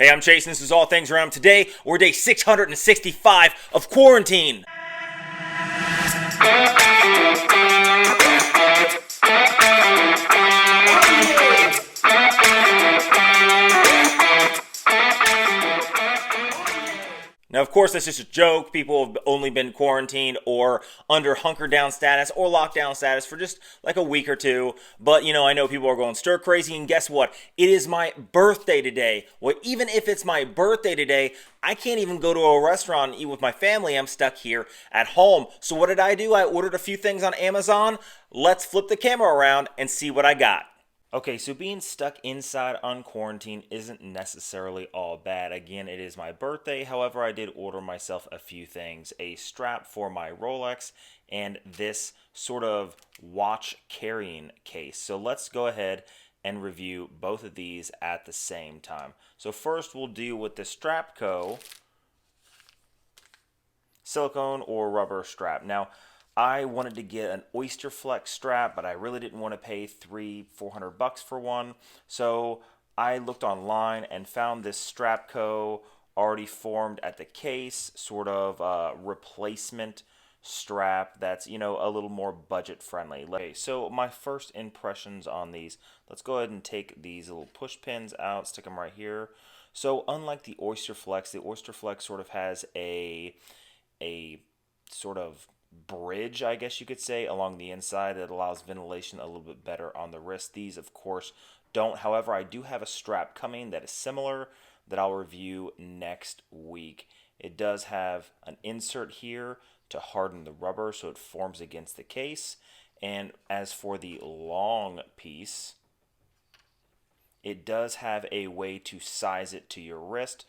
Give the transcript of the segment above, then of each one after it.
Hey, I'm Chase, and this is All Things Around. Today, we're day 665 of quarantine. Now, of course, that's just a joke. People have only been quarantined or under hunker down status or lockdown status for just like a week or two. But, I know people are going stir crazy. And guess what? It is my birthday today. Well, even if it's my birthday today, I can't even go to a restaurant and eat with my family. I'm stuck here at home. So, what did I do? I ordered a few things on Amazon. Let's flip the camera around and see what I got. Okay, so being stuck inside on quarantine isn't necessarily all bad. Again, it is my birthday. However, I did order myself a few things, a strap for my Rolex and this sort of watch carrying case. So let's go ahead and review both of these at the same time. So first we'll deal with the Strapsco silicone or rubber strap. Now, I wanted to get an oyster flex strap, but I really didn't want to pay $300-400 for one. So I looked online and found this Strapco already formed at the case, sort of replacement strap that's, a little more budget friendly. Okay, so my first impressions on these, let's go ahead and take these little push pins out, stick them right here. So unlike the Oyster Flex sort of has a sort of bridge, I guess you could say, along the inside that allows ventilation a little bit better on the wrist. These, of course, don't. However, I do have a strap coming that is similar that I'll review next week. It does have an insert here to harden the rubber so it forms against the case. And as for the long piece, it does have a way to size it to your wrist.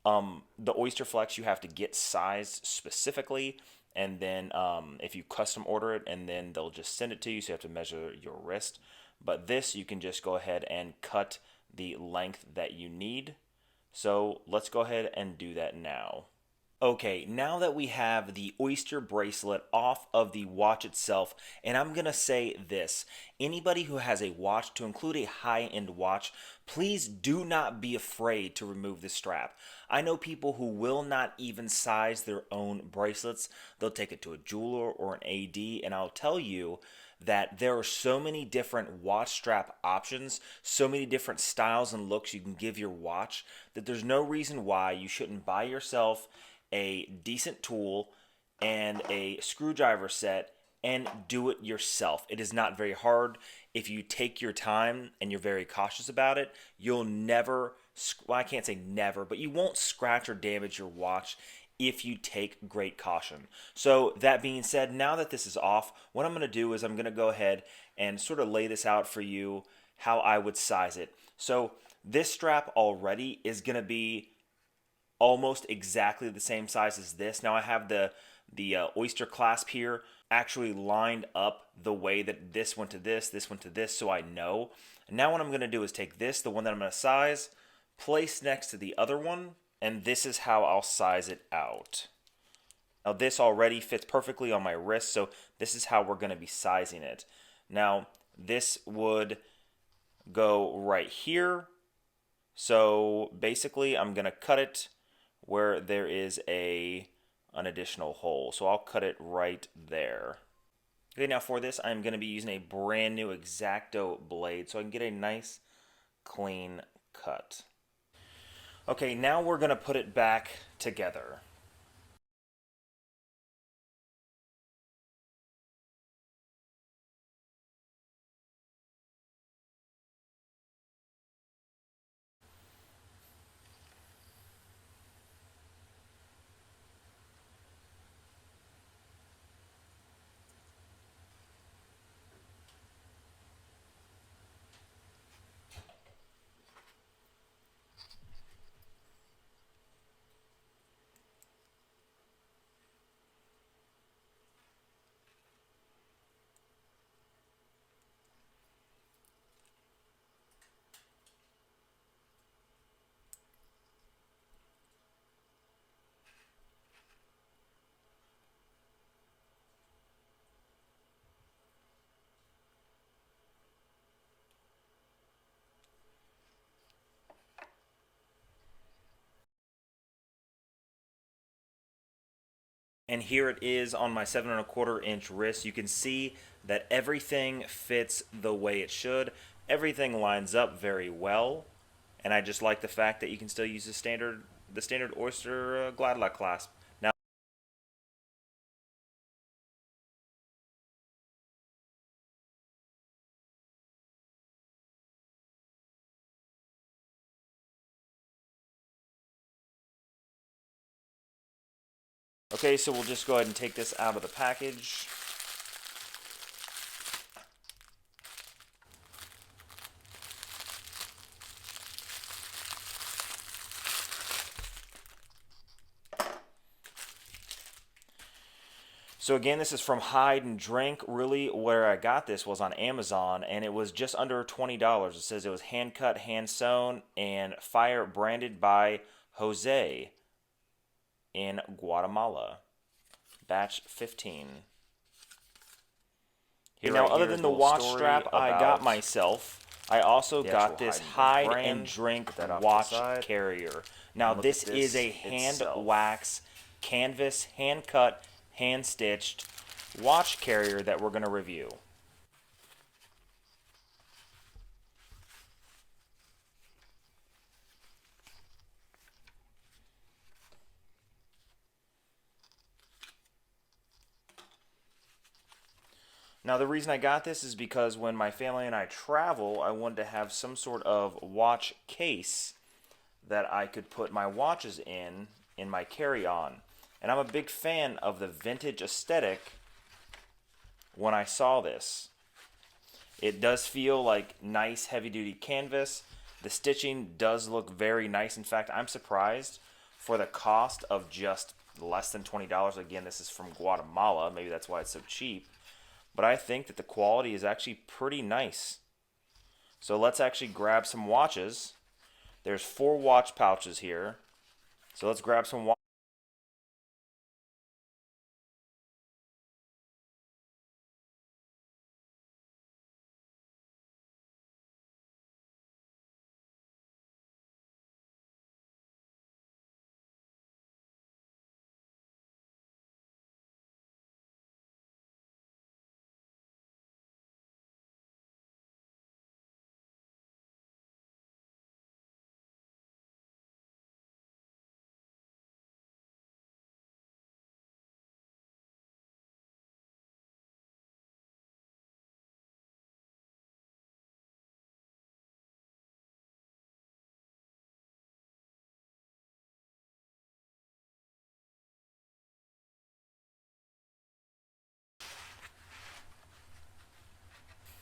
The Oyster Flex, you have to get sized specifically, and then if you custom order it, and then they'll just send it to you, so you have to measure your wrist. But this, you can just go ahead and cut the length that you need. So let's go ahead and do that now. Okay, now that we have the oyster bracelet off of the watch itself, and I'm going to say this, anybody who has a watch, to include a high-end watch, please do not be afraid to remove the strap. I know people who will not even size their own bracelets. They'll take it to a jeweler or an AD, and I'll tell you that there are so many different watch strap options, so many different styles and looks you can give your watch, that there's no reason why you shouldn't buy yourself a decent tool and a screwdriver set and do it yourself. It is not very hard. If you take your time and you're very cautious about it, you'll never, well, I can't say never, but you won't scratch or damage your watch if you take great caution. So that being said, now that this is off, what I'm going to do is I'm going to go ahead and sort of lay this out for you how I would size it. So this strap already is going to be almost exactly the same size as this. Now I have the oyster clasp here actually lined up the way that this went to this went to this, so I know. And now what I'm going to do is take this, the one that I'm going to size, place next to the other one, and this is how I'll size it out. Now this already fits perfectly on my wrist, so this is how we're going to be sizing it. Now this would go right here. So basically I'm going to cut it where there is an additional hole. So I'll cut it right there. Okay, now for this, I'm going to be using a brand new X-Acto blade so I can get a nice, clean cut. Okay, now we're going to put it back together. And here it is on my 7 1/4 inch wrist. You can see that everything fits the way it should. Everything lines up very well, and I just like the fact that you can still use the standard oyster glide lock clasp. Now, okay, so we'll just go ahead and take this out of the package. So again, this is from Hide and Drink. Really, where I got this was on Amazon, and it was just under $20. It says it was hand cut, hand sewn, and fire branded by Jose in Guatemala. Batch 15. Here, now, other than the watch strap I got myself, I also got this Hide and Drink watch carrier. Now, this is a hand wax, canvas, hand cut, hand stitched watch carrier that we're going to review. Now, the reason I got this is because when my family and I travel, I wanted to have some sort of watch case that I could put my watches in my carry-on. And I'm a big fan of the vintage aesthetic when I saw this. It does feel like nice heavy-duty canvas. The stitching does look very nice. In fact, I'm surprised for the cost of just less than $20. Again, this is from Guatemala. Maybe that's why it's so cheap. But I think that the quality is actually pretty nice. So let's actually grab some watches. There's 4 watch pouches here. So let's grab some watches.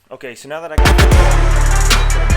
Okay, so now that I got